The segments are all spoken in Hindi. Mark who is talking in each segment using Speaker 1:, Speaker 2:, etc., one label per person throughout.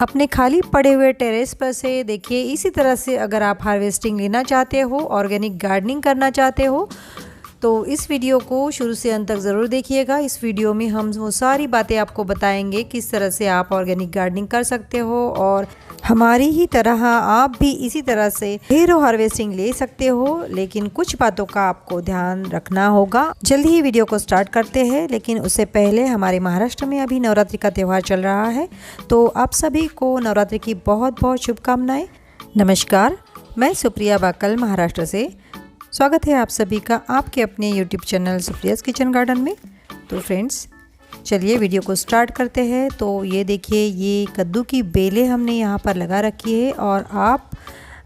Speaker 1: अपने खाली पड़े हुए टेरेस पर से देखिए इसी तरह से अगर आप हार्वेस्टिंग लेना चाहते हो, ऑर्गेनिक गार्डनिंग करना चाहते हो, तो इस वीडियो को शुरू से अंत तक ज़रूर देखिएगा। इस वीडियो में हम वो सारी बातें आपको बताएंगे किस तरह से आप ऑर्गेनिक गार्डनिंग कर सकते हो और हमारी ही तरह आप भी इसी तरह से ढेरों हार्वेस्टिंग ले सकते हो। लेकिन कुछ बातों का आपको ध्यान रखना होगा। जल्दी ही वीडियो को स्टार्ट करते हैं, लेकिन उससे पहले हमारे महाराष्ट्र में अभी नवरात्रि का त्यौहार चल रहा है, तो आप सभी को नवरात्रि की बहुत बहुत शुभकामनाएं। नमस्कार, मैं सुप्रिया बाकल महाराष्ट्र से। स्वागत है आप सभी का आपके अपने YouTube channel Supriya's kitchen garden में। तो फ्रेंड्स, चलिए वीडियो को स्टार्ट करते हैं। तो ये देखिए, ये कद्दू की बेलें हमने यहाँ पर लगा रखी है और आप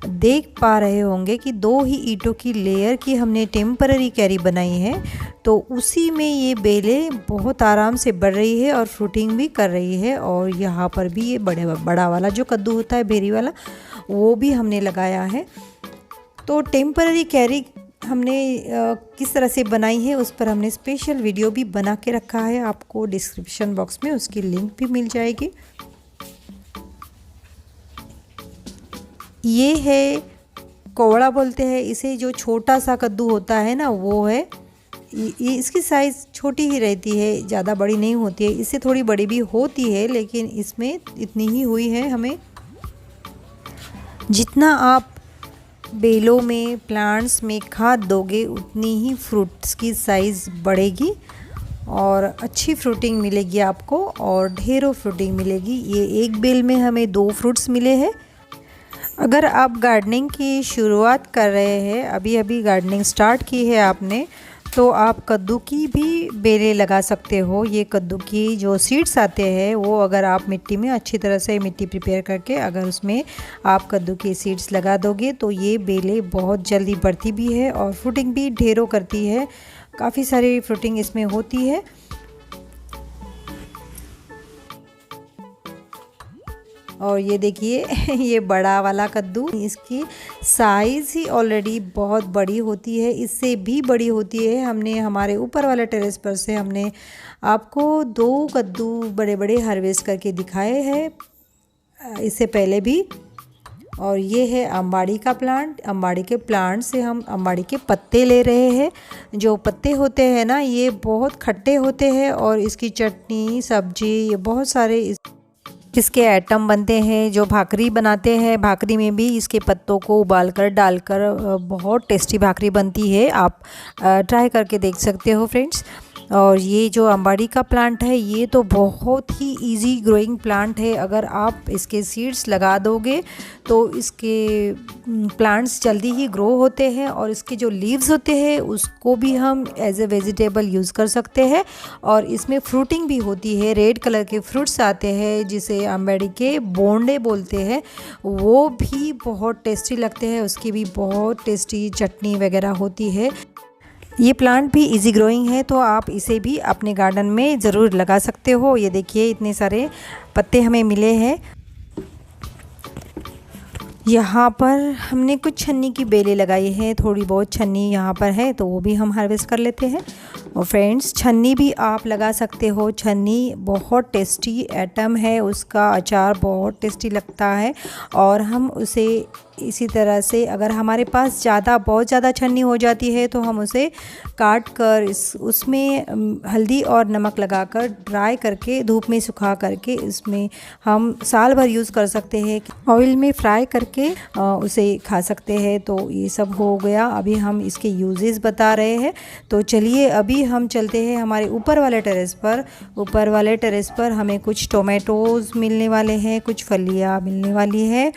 Speaker 1: देख पा रहे होंगे कि 2 ही ईंटों की लेयर की हमने टेम्पररी कैरी बनाई है। तो उसी में ये बेलें बहुत आराम से बढ़ रही है और फ्रूटिंग भी कर रही है। और यहाँ पर भी ये बड़ा वाला जो कद्दू होता है, बेरी वाला, वो भी हमने लगाया है। तो टेम्पररी कैरी हमने किस तरह से बनाई है उस पर हमने स्पेशल वीडियो भी बना के रखा है। आपको डिस्क्रिप्शन बॉक्स में उसकी लिंक भी मिल जाएगी। ये है कोवड़ा बोलते हैं इसे, जो छोटा सा कद्दू होता है ना, वो है। ये इसकी साइज़ छोटी ही रहती है, ज़्यादा बड़ी नहीं होती है। इससे थोड़ी बड़ी भी होती है, लेकिन इसमें इतनी ही हुई है। हमें जितना आप बेलों में, प्लांट्स में खाद दोगे, उतनी ही फ्रूट्स की साइज़ बढ़ेगी और अच्छी फ्रूटिंग मिलेगी आपको और ढेरों फ्रूटिंग मिलेगी। ये एक बेल में हमें 2 फ्रूट्स मिले हैं। अगर आप गार्डनिंग की शुरुआत कर रहे हैं, अभी अभी गार्डनिंग स्टार्ट की है आपने, तो आप कद्दू की भी बेलें लगा सकते हो। ये कद्दू की जो सीड्स आते हैं, वो अगर आप मिट्टी में अच्छी तरह से मिट्टी प्रिपेयर करके अगर उसमें आप कद्दू के सीड्स लगा दोगे, तो ये बेलें बहुत जल्दी बढ़ती भी है और फ्रूटिंग भी ढेरों करती है। काफ़ी सारी फ्रूटिंग इसमें होती है। और ये देखिए ये बड़ा वाला कद्दू, इसकी साइज़ ही ऑलरेडी बहुत बड़ी होती है, इससे भी बड़ी होती है। हमने हमारे ऊपर वाले टेरेस पर से हमने आपको 2 कद्दू बड़े बड़े हार्वेस्ट करके दिखाए हैं इससे पहले भी। और ये है अम्बाड़ी का प्लांट। अम्बाड़ी के प्लांट से हम अम्बाड़ी के पत्ते ले रहे हैं। जो पत्ते होते हैं ना, ये बहुत खट्टे होते हैं और इसकी चटनी, सब्जी, ये बहुत सारे इसके आइटम बनते हैं। जो भाकरी बनाते हैं, भाकरी में भी इसके पत्तों को उबालकर डालकर बहुत टेस्टी भाकरी बनती है। आप ट्राई करके देख सकते हो फ्रेंड्स। और ये जो अम्बाड़ी का प्लांट है, ये तो बहुत ही इजी ग्रोइंग प्लांट है। अगर आप इसके सीड्स लगा दोगे तो इसके प्लांट्स जल्दी ही ग्रो होते हैं और इसके जो लीव्स होते हैं उसको भी हम एज ए वेजिटेबल यूज़ कर सकते हैं। और इसमें फ्रूटिंग भी होती है। रेड कलर के फ्रूट्स आते हैं जिसे अम्बाड़ी के बोंडे बोलते हैं, वो भी बहुत टेस्टी लगते हैं। उसकी भी बहुत टेस्टी चटनी वगैरह होती है। ये प्लांट भी इजी ग्रोइंग है, तो आप इसे भी अपने गार्डन में ज़रूर लगा सकते हो। ये देखिए इतने सारे पत्ते हमें मिले हैं। यहाँ पर हमने कुछ छन्नी की बेलें लगाई हैं, थोड़ी बहुत छन्नी यहाँ पर है, तो वो भी हम हार्वेस्ट कर लेते हैं। और फ्रेंड्स, छन्नी भी आप लगा सकते हो। छन्नी बहुत टेस्टी आइटम है, उसका अचार बहुत टेस्टी लगता है। और हम उसे इसी तरह से, अगर हमारे पास बहुत ज़्यादा छन्नी हो जाती है, तो हम उसे काट कर उसमें हल्दी और नमक लगाकर ड्राई करके धूप में सुखा करके इसमें हम साल भर यूज़ कर सकते हैं। ऑयल में फ्राई करके उसे खा सकते हैं। तो ये सब हो गया। अभी हम इसके यूजेस बता रहे हैं। तो चलिए अभी हम चलते हैं हमारे ऊपर वाले टेरेस पर। ऊपर वाले टेरेस पर हमें कुछ टोमेटोज़ मिलने वाले हैं, कुछ फलियाँ मिलने वाली है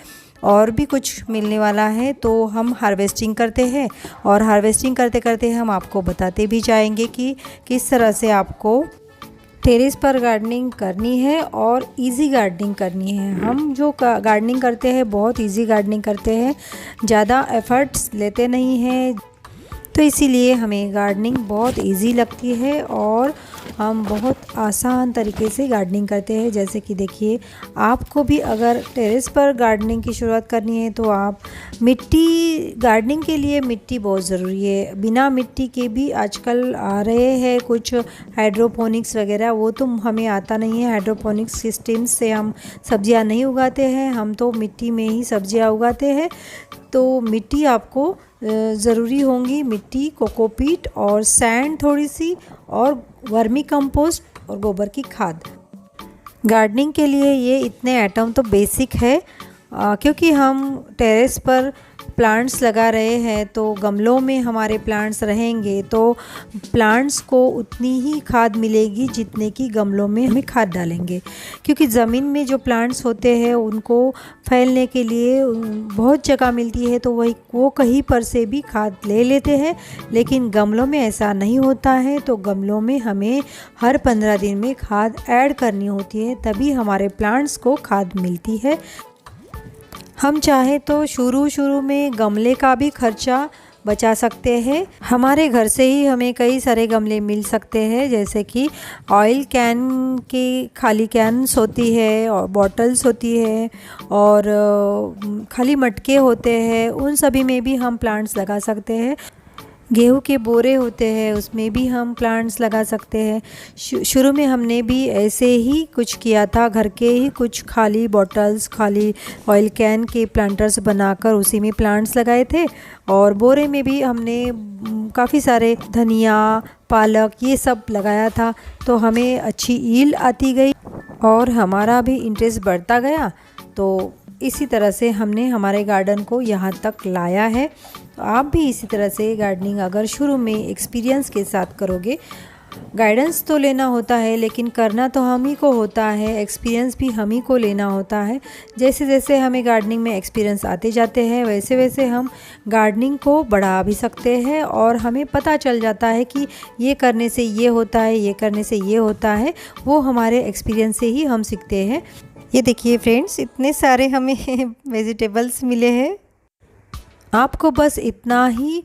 Speaker 1: और भी कुछ मिलने वाला है। तो हम हार्वेस्टिंग करते हैं और हार्वेस्टिंग करते करते हम आपको बताते भी जाएंगे कि किस तरह से आपको टेरेस पर गार्डनिंग करनी है और इजी गार्डनिंग करनी है। हम जो गार्डनिंग करते हैं बहुत इजी गार्डनिंग करते हैं, ज़्यादा एफर्ट्स लेते नहीं हैं, तो इसीलिए हमें गार्डनिंग बहुत इजी लगती है और हम बहुत आसान तरीके से गार्डनिंग करते हैं। जैसे कि देखिए, आपको भी अगर टेरेस पर गार्डनिंग की शुरुआत करनी है तो आप गार्डनिंग के लिए मिट्टी बहुत ज़रूरी है। बिना मिट्टी के भी आजकल आ रहे हैं कुछ हाइड्रोपोनिक्स वगैरह, वो तो हमें आता नहीं है। हाइड्रोपोनिक्स सिस्टम से हम सब्जियां नहीं उगाते हैं, हम तो मिट्टी में ही सब्जियां उगाते हैं। तो मिट्टी आपको ज़रूरी होंगी, मिट्टी, कोकोपीट और सैंड थोड़ी सी, और वर्मी कंपोस्ट और गोबर की खाद। गार्डनिंग के लिए ये इतने आइटम तो बेसिक है। क्योंकि हम टेरेस पर प्लांट्स लगा रहे हैं तो गमलों में हमारे प्लांट्स रहेंगे तो प्लांट्स को उतनी ही खाद मिलेगी जितने की गमलों में हमें खाद डालेंगे। क्योंकि ज़मीन में जो प्लांट्स होते हैं उनको फैलने के लिए बहुत जगह मिलती है, तो वो कहीं पर से भी खाद ले लेते हैं। लेकिन गमलों में ऐसा नहीं होता है, तो गमलों में हमें हर 15 दिन में खाद ऐड करनी होती है, तभी हमारे प्लांट्स को खाद मिलती है। हम चाहे तो शुरू में गमले का भी खर्चा बचा सकते हैं। हमारे घर से ही हमें कई सारे गमले मिल सकते हैं, जैसे कि ऑयल कैन की खाली कैन्स होती है और बॉटल्स होती है और खाली मटके होते हैं, उन सभी में भी हम प्लांट्स लगा सकते हैं। गेहूं के बोरे होते हैं, उसमें भी हम प्लांट्स लगा सकते हैं। शुरू में हमने भी ऐसे ही कुछ किया था, घर के ही कुछ खाली बॉटल्स, खाली ऑयल कैन के प्लांटर्स बनाकर उसी में प्लांट्स लगाए थे। और बोरे में भी हमने काफ़ी सारे धनिया, पालक ये सब लगाया था, तो हमें अच्छी ईल्ड आती गई और हमारा भी इंटरेस्ट बढ़ता गया। तो इसी तरह से हमने हमारे गार्डन को यहाँ तक लाया है। तो आप भी इसी तरह से गार्डनिंग अगर शुरू में एक्सपीरियंस के साथ करोगे, गाइडेंस तो लेना होता है लेकिन करना तो हम ही को होता है, एक्सपीरियंस भी हम ही को लेना होता है। जैसे जैसे हमें गार्डनिंग में एक्सपीरियंस आते जाते हैं वैसे वैसे हम गार्डनिंग को बढ़ा भी सकते हैं और हमें पता चल जाता है कि ये करने से ये होता है, ये करने से ये होता है। वो हमारे एक्सपीरियंस से ही हम सीखते हैं। ये देखिए फ्रेंड्स, इतने सारे हमें वेजिटेबल्स मिले हैं। आपको बस इतना ही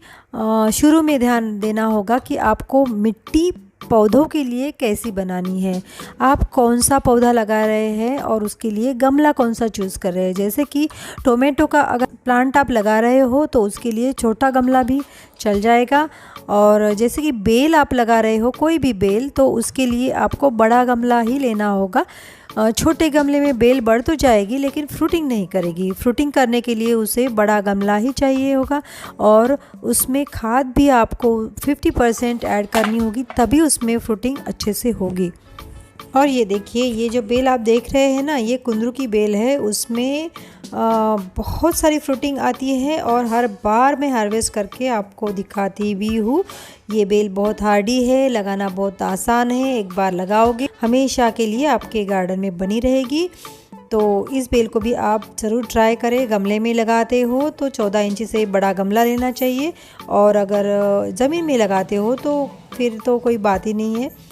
Speaker 1: शुरू में ध्यान देना होगा कि आपको मिट्टी पौधों के लिए कैसी बनानी है, आप कौन सा पौधा लगा रहे हैं और उसके लिए गमला कौन सा चूज़ कर रहे हैं। जैसे कि टोमेटो का अगर प्लांट आप लगा रहे हो तो उसके लिए छोटा गमला भी चल जाएगा, और जैसे कि बेल आप लगा रहे हो, कोई भी बेल, तो उसके लिए आपको बड़ा गमला ही लेना होगा। छोटे गमले में बेल बढ़ तो जाएगी लेकिन फ्रूटिंग नहीं करेगी। फ्रूटिंग करने के लिए उसे बड़ा गमला ही चाहिए होगा, और उसमें खाद भी आपको 50% ऐड करनी होगी, तभी उसमें फ्रूटिंग अच्छे से होगी। और ये देखिए, ये जो बेल आप देख रहे हैं ना, ये कुंदरू की बेल है। उसमें बहुत सारी फ्रूटिंग आती है और हर बार मैं हार्वेस्ट करके आपको दिखाती भी हूँ। ये बेल बहुत हार्डी है, लगाना बहुत आसान है। एक बार लगाओगे हमेशा के लिए आपके गार्डन में बनी रहेगी। तो इस बेल को भी आप ज़रूर ट्राई करें। गमले में लगाते हो तो 14 इंच से बड़ा गमला लेना चाहिए, और अगर ज़मीन में लगाते हो तो फिर तो कोई बात ही नहीं है।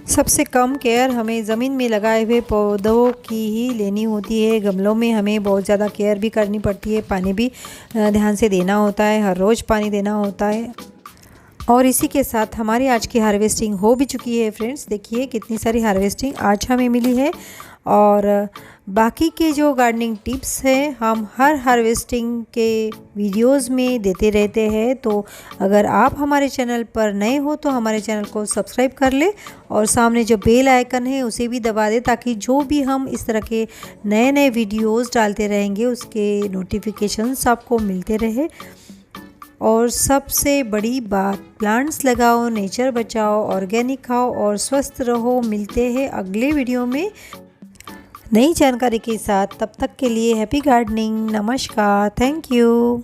Speaker 1: सबसे कम केयर हमें ज़मीन में लगाए हुए पौधों की ही लेनी होती है। गमलों में हमें बहुत ज़्यादा केयर भी करनी पड़ती है, पानी भी ध्यान से देना होता है, हर रोज़ पानी देना होता है। और इसी के साथ हमारी आज की हार्वेस्टिंग हो भी चुकी है फ्रेंड्स। देखिए कितनी सारी हार्वेस्टिंग आज हमें मिली है, और बाकी के जो गार्डनिंग टिप्स हैं हम हर हार्वेस्टिंग के वीडियोस में देते रहते हैं। तो अगर आप हमारे चैनल पर नए हो तो हमारे चैनल को सब्सक्राइब कर ले, और सामने जो बेल आइकन है उसे भी दबा दे, ताकि जो भी हम इस तरह के नए नए वीडियोस डालते रहेंगे उसके नोटिफिकेशंस आपको मिलते रहे। और सबसे बड़ी बात, प्लांट्स लगाओ, नेचर बचाओ, ऑर्गेनिक खाओ और स्वस्थ रहो। मिलते हैं अगले वीडियो में नई जानकारी के साथ। तब तक के लिए हैप्पी गार्डनिंग। नमस्कार, थैंक यू।